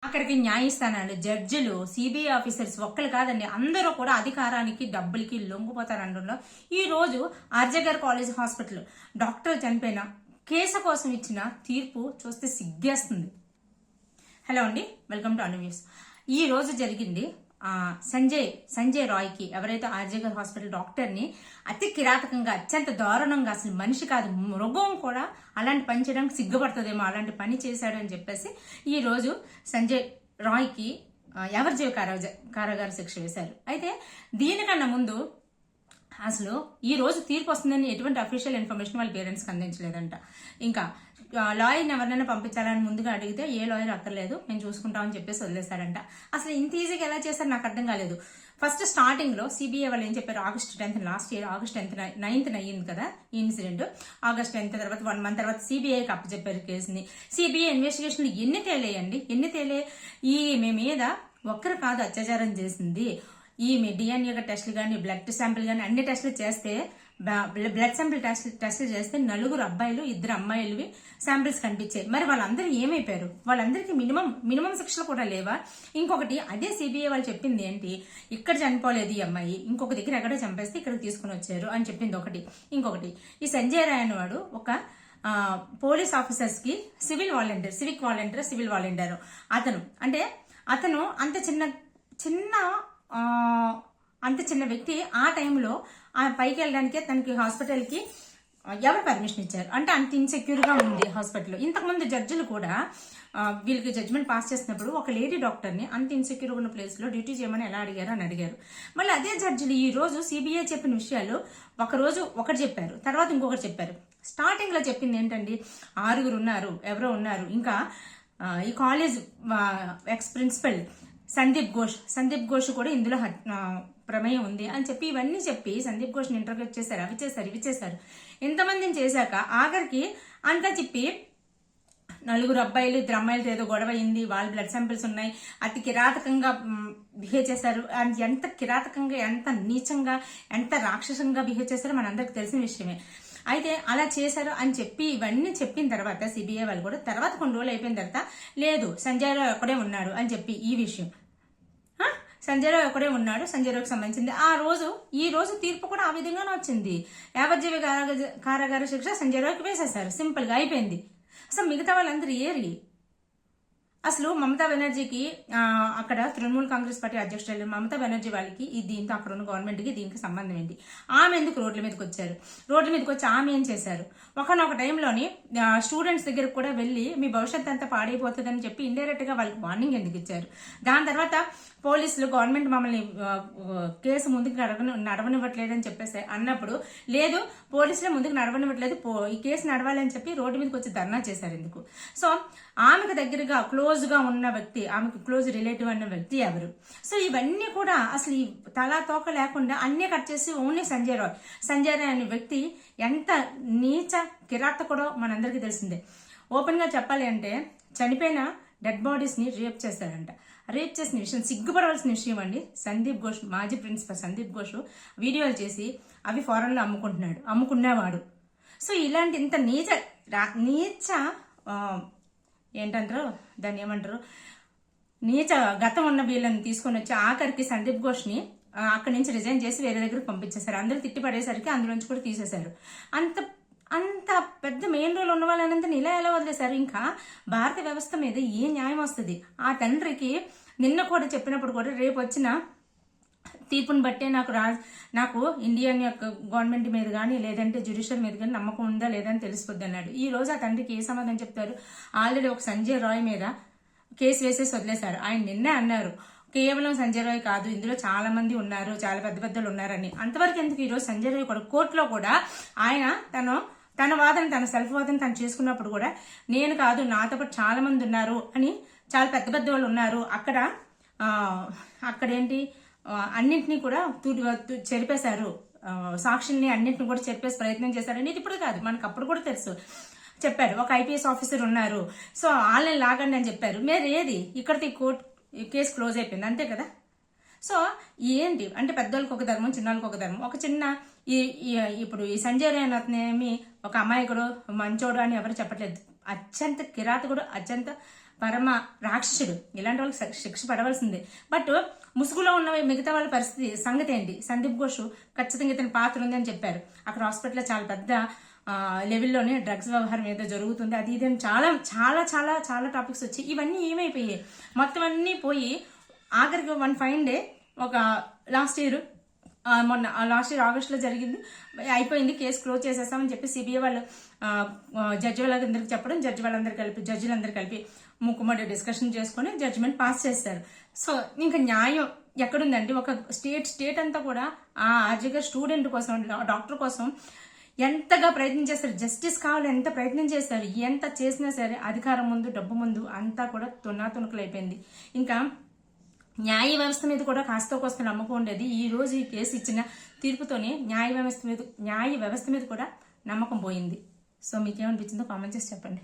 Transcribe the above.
అక్కడికి న్యాయస్థానాలు, జడ్జిలు, సిబిఐ ఆఫీసర్స్ ఒక్కరు కాదండి, అందరూ కూడా అధికారానికి డబ్బులకి లొంగిపోతారనడంలో ఈ రోజు ఆర్జగర్ కాలేజ్ హాస్పిటల్ డాక్టర్ చనిపోయిన కేసు కోసం ఇచ్చిన తీర్పు చూస్తే సిగ్గేస్తుంది. హలో అండి, వెల్కమ్ టు అను న్యూస్. ఈ రోజు జరిగింది సంజయ్ రాయ్కి, ఎవరైతే ఆర్జగర్ హాస్పిటల్ డాక్టర్ని అతి కిరాతకంగా, అత్యంత దారుణంగా, అసలు మనిషి కాదు మృగం కూడా అలాంటి పని చేయడానికి సిగ్గుపడుతుందేమో, అలాంటి పని చేశాడు అని చెప్పేసి ఈ రోజు సంజయ్ రాయ్కి యావజ్జీవ కారాగార శిక్ష వేశారు. అయితే దీనికన్నా ముందు అసలు ఈ రోజు తీర్పు వస్తుందని ఎటువంటి అఫీషియల్ ఇన్ఫర్మేషన్ వాళ్ళ పేరెంట్స్కి అందించలేదంట. ఇంకా లాయర్ని ఎవరినైనా పంపించాలని ముందుగా అడిగితే ఏ లాయర్ అక్కర్లేదు, మేము చూసుకుంటామని చెప్పేసి వదిలేశారంట. అసలు ఇంత ఈజీగా ఎలా చేశారు నాకు అర్థం కాలేదు. ఫస్ట్ స్టార్టింగ్ లో సిబిఐ వాళ్ళు ఏం చెప్పారు, August 10th, last year August 9th అయ్యింది కదా ఈ ఇన్సిడెంట్. August 10th తర్వాత 1 month తర్వాత సిబిఐకి అప్పచెప్పారు కేసుని. సిబిఐ ఇన్వెస్టిగేషన్లు ఎన్ని తేలే ఈమె మీద ఒక్కరు కాదు అత్యాచారం చేసింది. ఈమె డిఎన్ఏ టెస్టులు కానీ, బ్లడ్ శాంపిల్ కానీ అన్ని టెస్టులు చేస్తే, బ్లడ్ శాంపిల్ టెస్టులు చేస్తే 4 అబ్బాయిలు 2 అమ్మాయిలవి శాంపిల్స్ కనిపించాయి. మరి వాళ్ళందరూ ఏమైపోయారు? వాళ్ళందరికీ మినిమం శిక్షలు కూడా లేవా? ఇంకొకటి, అదే సిబిఐ వాళ్ళు చెప్పింది ఏంటి, ఇక్కడ చనిపోలేదు ఈ అమ్మాయి, ఇంకొక దగ్గర ఎక్కడో చంపేస్తే ఇక్కడికి తీసుకుని వచ్చారు అని చెప్పింది ఒకటి. ఇంకొకటి, ఈ సంజయ్ రాయ్ అనేవాడు ఒక పోలీస్ ఆఫీసర్స్ కి సివిక్ వాలంటీర్. అతను అంత చిన్న వ్యక్తి. ఆ టైంలో ఆ పైకి వెళ్ళడానికి తనకి హాస్పిటల్కి ఎవరు పర్మిషన్ ఇచ్చారు అంటే అంత ఇన్సెక్యూర్ గా ఉంది హాస్పిటల్. ఇంతకుముందు జడ్జిలు కూడా వీళ్ళకి జడ్జిమెంట్ పాస్ చేసినప్పుడు ఒక లేడీ డాక్టర్ని అంత ఇన్సెక్యూర్ ఉన్న ప్లేస్ లో డ్యూటీ చేయమని ఎలా అడిగారు అని అడిగారు. మళ్ళీ అదే జడ్జిలు ఈ రోజు సిబిఐ చెప్పిన విషయాలు ఒక రోజు ఒకటి చెప్పారు, తర్వాత ఇంకొకటి చెప్పారు. స్టార్టింగ్ లో చెప్పింది ఏంటండి, 6 ఉన్నారు, ఎవరో ఉన్నారు. ఇంకా ఈ college ex principal Sandip Ghosh కూడా ఇందులో ప్రమేయం ఉంది అని చెప్పి ఇవన్నీ చెప్పి సందీప్ ఘోష్ని ఇంటర్వ్యూ చేశారు. ఇవి చేశారు. ఇంతమందిని చేశాక ఆఖరికి అంతా చెప్పి 4 అబ్బాయిలు 2 అమ్మాయిలతో ఏదో గొడవ అయింది, వాళ్ళ బ్లడ్ శాంపిల్స్ ఉన్నాయి, అతి కిరాతకంగా బిహేవ్ చేశారు. అండ్ ఎంత కిరాతకంగా, ఎంత నీచంగా, ఎంత రాక్షసంగా బిహేవ్ చేశారో మనందరికి తెలిసిన విషయమే. అయితే అలా చేశారు అని చెప్పి ఇవన్నీ చెప్పిన తర్వాత సిబిఐ వాళ్ళు కూడా తర్వాత కొన్ని రోజులు అయిపోయిన తర్వాత లేదు సంజయ్ రాయ్ ఒక్కడే ఉన్నాడు అని చెప్పి ఈ విషయం సంజయ్ రాయ్ ఒకడే ఉన్నాడు, సంజయ్ రాయ్కి సంబంధించింది. ఈ రోజు తీర్పు కూడా ఆ విధంగానే వచ్చింది. యావజ్జీవ కారాగార శిక్ష సంజయ్ రాయ్కి వేసేశారు, సింపుల్ గా అయిపోయింది. అసలు మిగతా వాళ్ళందరూ ఏరి అసలు మమతా బెనర్జీకి అక్కడ తృణమూల్ కాంగ్రెస్ పార్టీ అధ్యక్షురాలు మమతా బెనర్జీ వాళ్ళకి దీంతో అక్కడ ఉన్న గవర్నమెంట్ కి దీనికి సంబంధం ఏంటి? ఆమె ఎందుకు రోడ్ల మీదకి వచ్చారు? రోడ్ల మీదకి వచ్చి ఆమె ఏం చేశారు? ఒకనొక టైంలోని స్టూడెంట్స్ దగ్గరకు కూడా వెళ్ళి మీ భవిష్యత్ అంతా పాడైపోతుందని చెప్పి ఇండైరెక్ట్ గా వాళ్ళకి వార్నింగ్ ఎందుకు ఇచ్చారు? దాని తర్వాత పోలీసులు గవర్నమెంట్ మమ్మల్ని కేసు ముందుకు నడవనివ్వట్లేదని చెప్పేసి అన్నప్పుడు లేదు పోలీసులే ముందుకు నడవనివ్వట్లేదు, ఈ కేసు నడవాలి అని చెప్పి రోడ్డు మీదకి వచ్చి ధర్నా చేశారు. ఎందుకు? సో ఆమెకు దగ్గరగా క్లోజ్ గా ఉన్న వ్యక్తి, ఆమెకు క్లోజ్ రిలేటివ్ అన్న వ్యక్తి ఎవరు? సో ఇవన్నీ కూడా అసలు ఈ తలా తోక లేకుండా అన్నీ కట్ చేసి ఓన్లీ సంజయ్ రాయ్ అనే వ్యక్తి ఎంత నీచ కిరాతకుడో మనందరికీ తెలిసిందే. ఓపెన్ గా చెప్పాలి అంటే చనిపోయిన డెడ్ బాడీస్ ని రేప్ చేశారంట. రేప్ చేసిన విషయం సిగ్గుపడవలసిన విషయం అండి. సందీప్ ఘోష్, మాజీ ప్రిన్సిపల్ సందీప్ ఘోష్ వీడియోలు చేసి అవి ఫారెన్ లో అమ్ముకునేవాడు. సో ఇలాంటి ఇంత నీచ ఏంటంటారు దాన్ని, ఏమంటారు, నీచ గతం ఉన్న వీళ్ళని తీసుకొని వచ్చి ఆఖరికి సందీప్ ఘోష్ని అక్కడి నుంచి రిజైన్ చేసి వేరే దగ్గరకు పంపించేశారు. అందరూ తిట్టి పడేసరికి అందులోంచి కూడా తీసేశారు. అంత పెద్ద మెయిన్ రోల్ ఉన్న వాళ్ళనంతా ఇలా ఎలా వదిలేశారు? ఇంకా భారత వ్యవస్థ మీద ఏ న్యాయం వస్తుంది? ఆ తండ్రికి నిన్న కూడా చెప్పినప్పుడు కూడా రేపు వచ్చిన తీర్పుని బట్టే నాకు ఇండియన్ యొక్క గవర్నమెంట్ మీద కానీ లేదంటే జ్యుడిషియల్ మీద కానీ నమ్మకం ఉందా లేదా అని తెలిసిపోద్ది అన్నాడు. ఈ రోజు ఆ తండ్రికి ఏ సమాధానం చెప్తారు? ఆల్రెడీ ఒక సంజయ్ రాయ్ మీద కేసు వేసేసి వదిలేశారు. ఆయన నిన్నే అన్నారు కేవలం సంజయ్ రాయ్ కాదు, ఇందులో చాలా మంది ఉన్నారు, చాలా పెద్దలు ఉన్నారని. అంతవరకు ఎందుకు? ఈరోజు సంజయ్ రాయ్ కూడా కోర్టులో కూడా ఆయన తన వాదన, తన సెల్ఫ్ వాదన తను చేసుకున్నప్పుడు కూడా నేను కాదు, నాతో పాటు చాలా మంది ఉన్నారు అని, చాలా పెద్ద వాళ్ళు ఉన్నారు అక్కడేంటి అన్నింటినీ కూడా చెరిపేశారు, సాక్షుల్ని అన్నింటిని కూడా చెరిపేసి ప్రయత్నం చేశారని. ఇది ఇప్పుడు కాదు, మనకు అప్పుడు కూడా తెలుసు. చెప్పారు ఒక ఐపీఎస్ ఆఫీసర్ ఉన్నారు, సో వాళ్ళని లాగండి అని చెప్పారు. మీరు ఏది ఇక్కడికి కోర్టు కేసు క్లోజ్ అయిపోయింది, అంతే కదా. సో ఏంటి అంటే పెద్దోళ్ళకి ఒక ధర్మం, చిన్నోళ్ళకి ఒక ధర్మం. ఒక చిన్న ఇప్పుడు ఈ సంజయ్ రాయ్ అతనేమి ఒక అమాయకుడు మంచోడు అని ఎవరు చెప్పట్లేదు. అత్యంత కిరాతకుడు, అత్యంత పరమ రాక్షసుడు, ఇలాంటి వాళ్ళకి శిక్ష పడవలసిందే. బట్ ముసుగులో ఉన్న మిగతా వాళ్ళ పరిస్థితి సంగతి ఏంటి? సందీప్ ఘోష్ ఖచ్చితంగా ఇతని పాత్ర ఉంది అని చెప్పారు. అక్కడ హాస్పిటల్లో చాలా పెద్ద లెవెల్లోనే డ్రగ్స్ వ్యవహారం ఏదో జరుగుతుంది, అది ఇది చాలా చాలా చాలా చాలా టాపిక్స్ వచ్చి ఇవన్నీ ఏమైపోయాయి, మొత్తం అన్నీ పోయి ఆఖరికి వన్ ఫైన్ డే ఒక లాస్ట్ ఇయర్ ఆగస్టులో జరిగింది, అయిపోయింది, కేసు క్లోజ్ చేసేస్తామని చెప్పి సిబిఐ వాళ్ళు జడ్జి వాళ్ళందరికీ చెప్పడం, జడ్జిలందరూ కలిపి మూకుమ్మడి డిస్కషన్ చేసుకొని జడ్జిమెంట్ పాస్ చేస్తారు. సో ఇంకా న్యాయం ఎక్కడుందండి? ఒక స్టేట్ అంతా కూడా ఆ ఆర్జిగా స్టూడెంట్ కోసం, డాక్టర్ కోసం ఎంతగా ప్రయత్నం చేస్తారు, జస్టిస్ కావాలి ఎంత ప్రయత్నం చేస్తారు, ఎంత చేసినా సరే అధికారం ముందు, డబ్బు ముందు అంతా కూడా తునాతునకలు అయిపోయింది. ఇంకా న్యాయ వ్యవస్థ మీద కూడా కాస్త కోస్త నమ్మకం ఉండేది. ఈ రోజు ఈ కేసు ఇచ్చిన తీర్పుతోనే న్యాయ వ్యవస్థ మీద కూడా నమ్మకం పోయింది. సో మీకేమనిపించిందో కామెంట్ చేసి చెప్పండి.